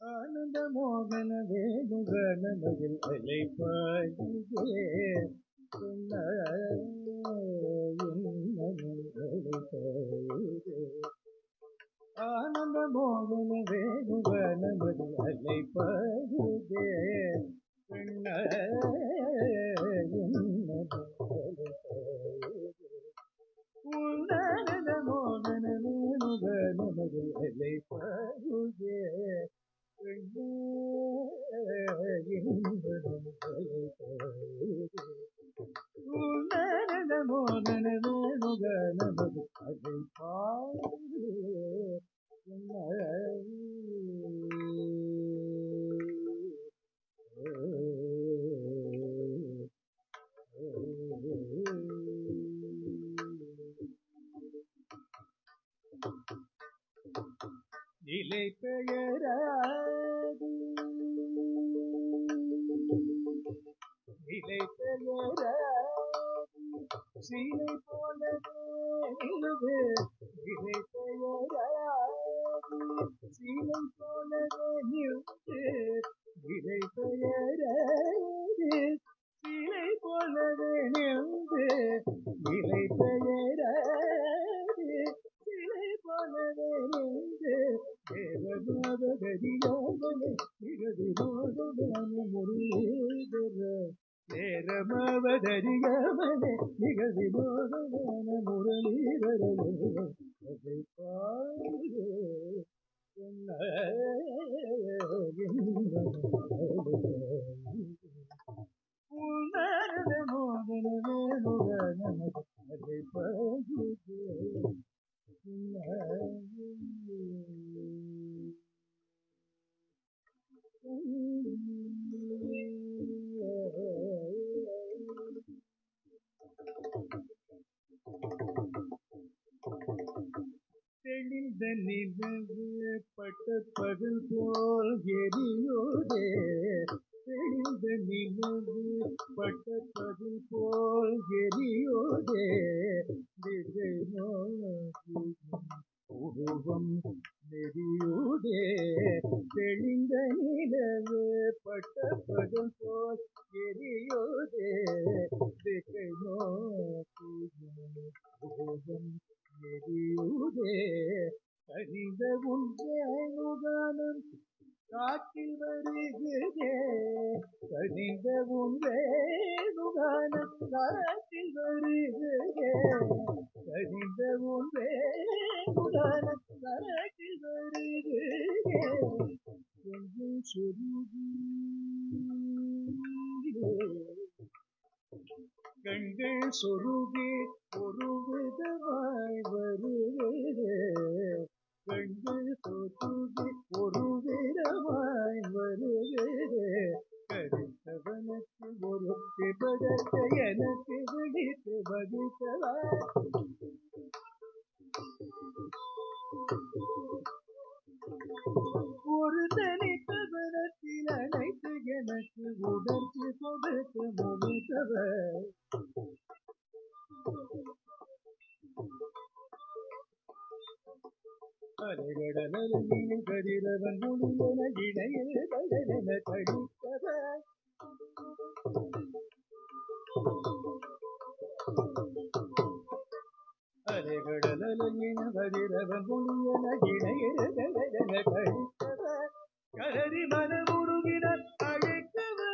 ஆனந்த மோகன வேணுகனமதில் அலைப்பாயுதே ஆனந்த மோகன வேணுகனமதில் அலைப்பாயுதே உன்னானந்த மோகன வேணுகனமதில் அலைப்பாயுதே உன்னத மோகன வேணுகனமது அதை பாடு நிலை பெயராது நிலை பெயராது சீலை போலவே நிலவே நிலை பெயராது சீலை போலவே நின்று நிலை பெயராது சீலை போலவே நின்று நிலை பெயராது சீலை போலவே நின்று தேவமாவதரியாமலே நிகதி மோதலான முருகேதர நேரமாவதரியாமலே நிகதி மோதலான முரளீதரே அதை பாடு உன்னத மோகன வேணுகனமது அதை பாடு தெளிந்த நிலவு பட்ட பகல் போல் எரியோதே தெளிந்த நிலவு பட்ட பகல் போல் எரியோதே திசை உருவம் நெறியோதே தெளிந்த நிலவு பட்ட பகல் போல் எரியோதே திசை உருவம் நெறியோதே கனிந்த உன்வேணுகானம் காட்டில் வருகிறே கனிந்த உன்வேணுகானம் காட்டில் வருகிறே கனிந்த உன்வேணுகானம் காட்டில் வருகிறே எங்கள் சொருகி கண்கள் சொருகி ஒரு விதமாய் வருகிறே கண்கள் சொருகி ஒரு விதமாய் வருகிறே கருத்தவனுக்கு ஒரு விபதத்தை எனக்கு விழித்து பதித்தவா ஒரு தனித்தவனத்தில் அனைத்து எனக்கு உடற்று கொடுத்து முடித்தவர் அரைகடலின் கதிரவன் முடியன இணையில் கடலென கழித்தவர் அரைகடலின் கதிரவன் முடியன இணையில் கடலென கழித்தவர் கரடி மனமுருகினர் அழைத்தவர்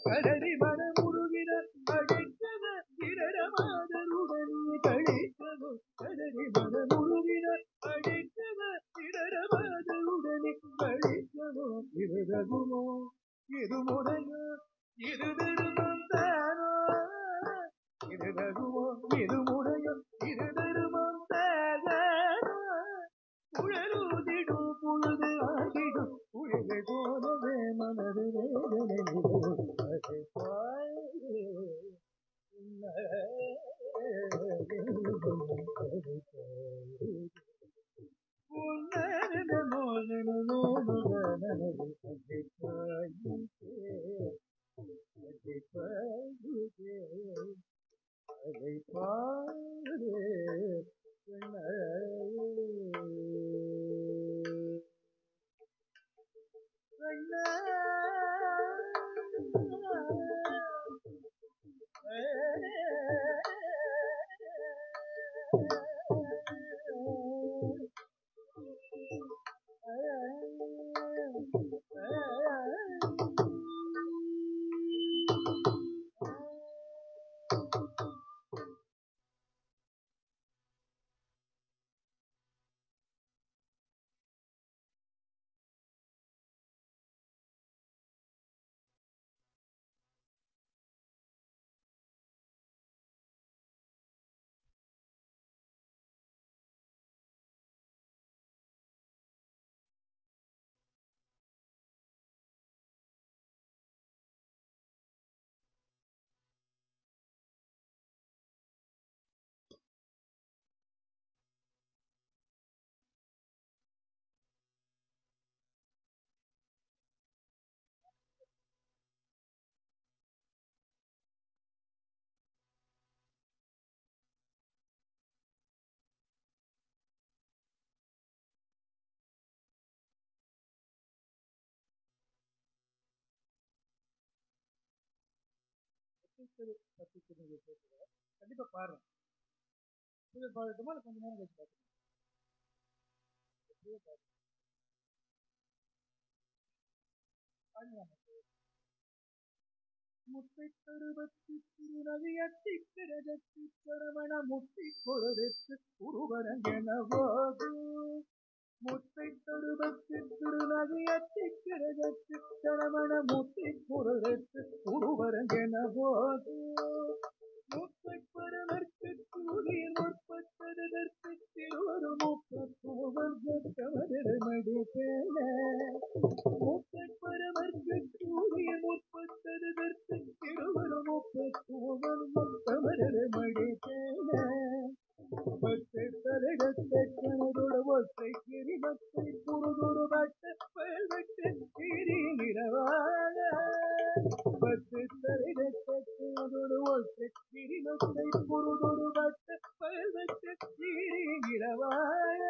கரடி மனமுருகினர் அழைத்தவர் இரமாதருடன் கழித்தவர் கரடி மனமுருகினர் அழைத்தவர் இரமாதருடன் கழித்தவர் இருதகுமோ இருமுறையோ இருதருமம் தானோ இருதகுமோ இருமுறையோ இருதருமம் தானோ உழலூதிடும் பொழுது ஆகிடும் உயிரை போலவே மனது வேதனை அதை பாடு உன்னத மோகன வேணுகனமது அதை பாடுதே அதை பாடு கண்ண கண்ண கண்டிப்பா பாருங்க. பாடட்டுமா இல்ல கொஞ்ச நேரம் கழிச்சு பாருங்க. முத்தை தருவத்தி திருநவியத்தி கிரகத்தி சரவண முத்தி பொருளுக்கு உருவரங்கெனவோது முத்தை தருவத்தி திருநவியத்தி கிரகத்தி சரவண முத்தி பொருளுக்கு உருவரங்கெனவோது முத்தை பரவர்க்கு கூடிய முற்பட்டதற்கு திருவரு முப்பத்துவர்கமடி பேண முத்தை பரவர்க்கு கூடிய முற்பட்டதற்கு திருவரு முப்பத்துவர்கமடி பேண பச்சை தரகத்தை கணதோடு ஒற்றை கிரிமத்தை புருதுரு வட்ட பல்வெட்டு திரி நிறவாழ பச்சை தரகத்தை கணதோடு ஒற்றை கிரிமத்தை புருதுரு வட்ட பல்வெட்டு திரி நிறவாழ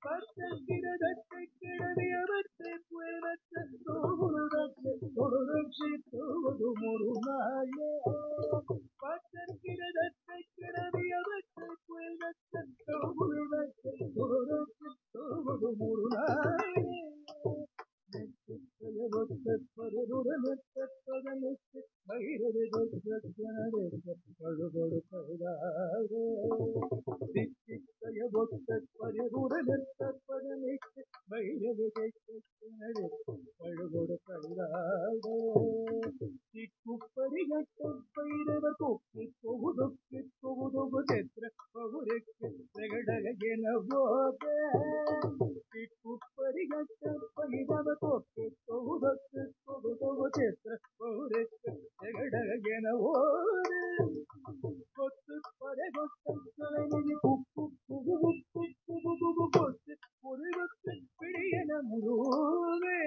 பச்சல் கிரதத்தை கிடவியவற்றை புயவற்ற தோகுருதத்தை தொடுரட்சி தோவது முருநாய பச்சல் கிரதத்தை கிடவியவற்றை புயவற்ற தோகுருதத்தை தொடுரட்சி தோவது முருநாய பருதுரனுக்கு பைரவி பழுகொடு பழுதாரே பரிதுரனுக்கு பைரவி பழுகொடு பழுதாரே சிக்குப்பரிகட்ட பைரவ கொக்கு தொகுதொக்கு தொகுதொகு செத்திர பகுருக்கு பிரகடகெனவோத சிக்குப்பரிகட்ட பைரவ கொக்கு தொகுதொக்கு தொகுதொகு செத்திர பகுருக்கு பிரகடகெனவோது கொத்து பரகொட்டம் தலைமையில் குப்பு புகு உப்பு புகு புகு கொத்து பொருளுக்கு பிடியன முருகை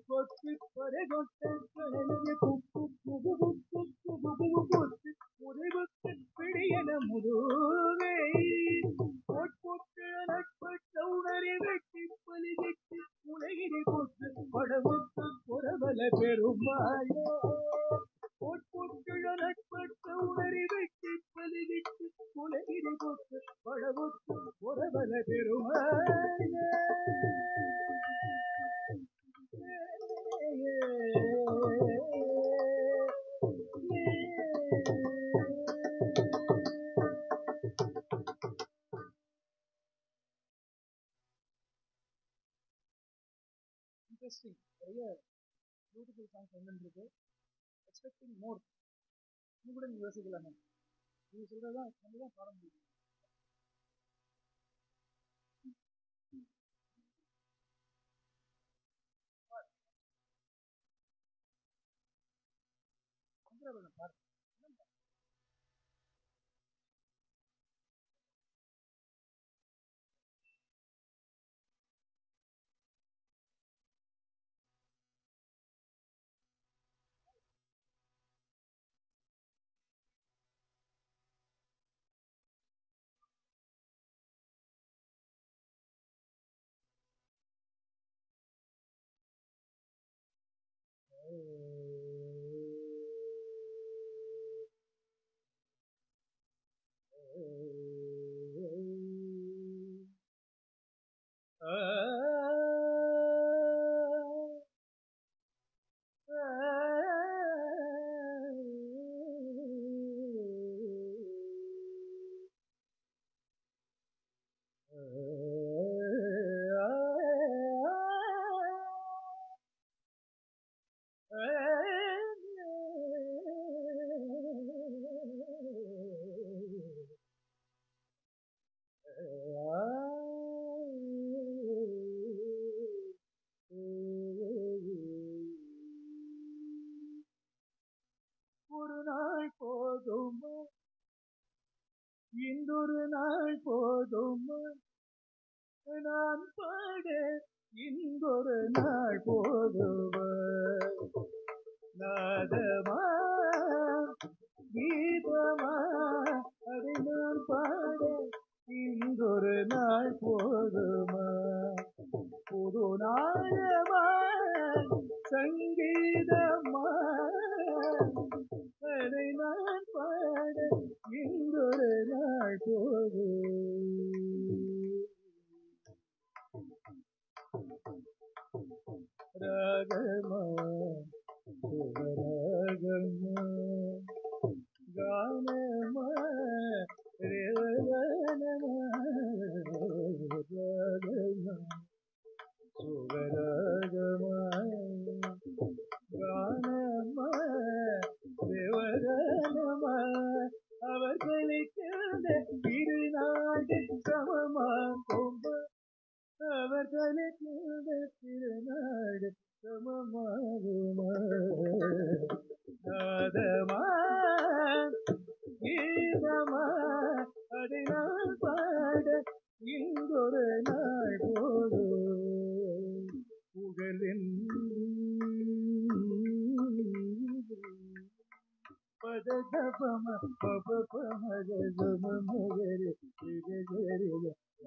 கொத்து பரகொட்டம் தலைமையில் குப்பு புகு உப்பு புகு புகு கொத்து பொருளுக்கு பிடியன முருகை பொற்பொட்டு நட்பட்ட உணரை வெட்டி பலிகிட்டு உலகினை கொத்து படமுத்து புறவல பெருமாளே பொற்பொட்டுள்ள நட்பட்ட உணரை வெட்டி பலிகிட்டு உலகினை கொத்து படமுத்து புறவல பெருமாளே இன்ட்ரெஸ்டிங் நிறைய பியூட்டிஃபுல் சாங்ஸ் வந்துருக்கு. எக்ஸ்பெக்டிங் மோர் இன்னும் கூட நீங்க யோசிக்கலாமே. நீங்க சொல்றதுதான் நம்ம தான் பாட முடியும். பாருங்க ஒரு நாள் போதுமா, இன்றொரு நாள் போதுமா, நான் பாட இன்றொரு நாள் போதுமா, நாதமா கீதமா அதை நான் பாட இன்றொரு நாள் போதுமா, புது நாளமா சங்கீதமா அதை நான் பாட இன்றொரு நாள் போதும், ராகமா சுகராகமா கானமா ரேவனமா, ராகமா சுகராகமா கானமா தேவராகமா அவர்களுக்கு திருநாடு சமமாகும், அவர்களுக்கு திருநாடு சமமாகுமா, நாதமா கீதமா அதை நான் பாட இன்றொரு நாள் போதும், புகழின் பததபம பபபமகம மகரி திகரில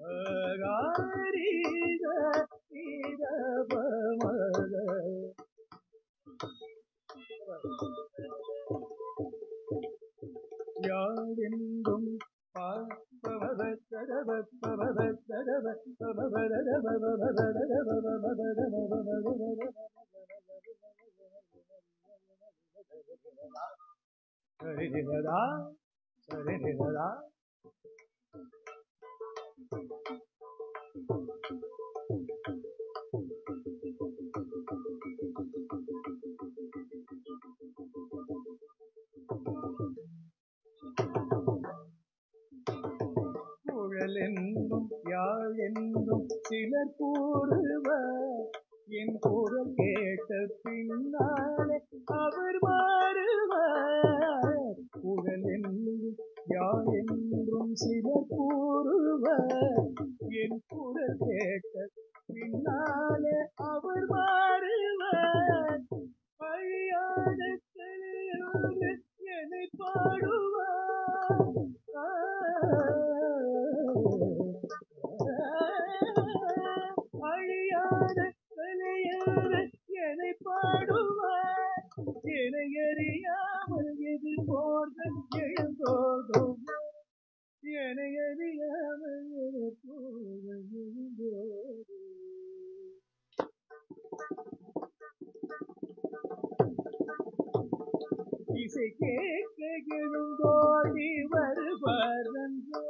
ஆகாரீத நீரபமக யாரென்றும் சரிநிதா சரிநிதா குழலென்றும் யாழென்றும் சிலர் கூறுவர், என் குரல் கேட்ட பின்னாலே அவர் மாறுவார், குழலென்றும் யாழென்றும் சிலர் கூறுவர், என் குரல் கேட்ட பின்னாலே அவர் மாறுவார், அழியாத கலையோடு என்னை பாடுவார், அழியாத கலையோடு என்னை பாடுவார், என்னை அறியாமல் எது போன்ற எழுந்தோடும், என்னை அறியாமல் எது போன்ற எழுந்தோடும், இசை கேட்க எழுந்தோடி வருவார் நன்றோ,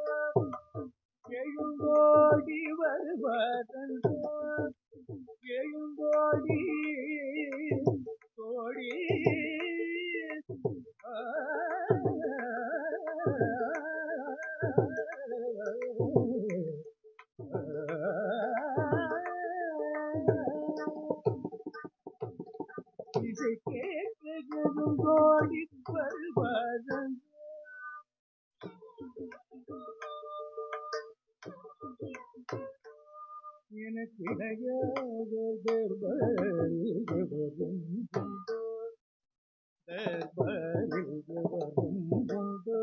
எழுந்தோடி வருவார் நன்றோ, எழுந்தோடி ஓடி இசை கேட்க எழுந்தோடி வருவார் நன்றோ, எனக்கு இணையாக தர்பாரில் வரும் உண்டோ, தர்பாரில் வரும் உண்டோ,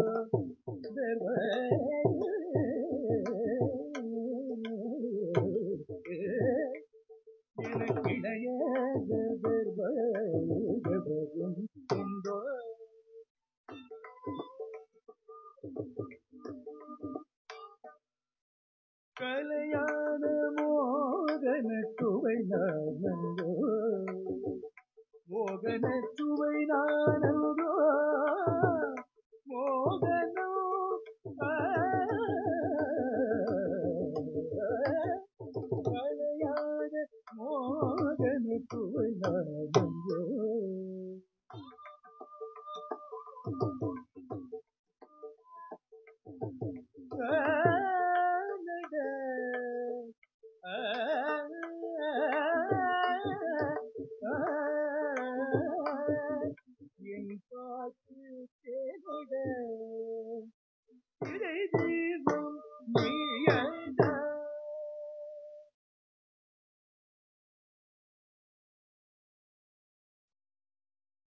எனக்கு இணையாக தர்பாரில் மோகனச்சுவை நானந்தோ மோகனச்சுவை நானந்தோ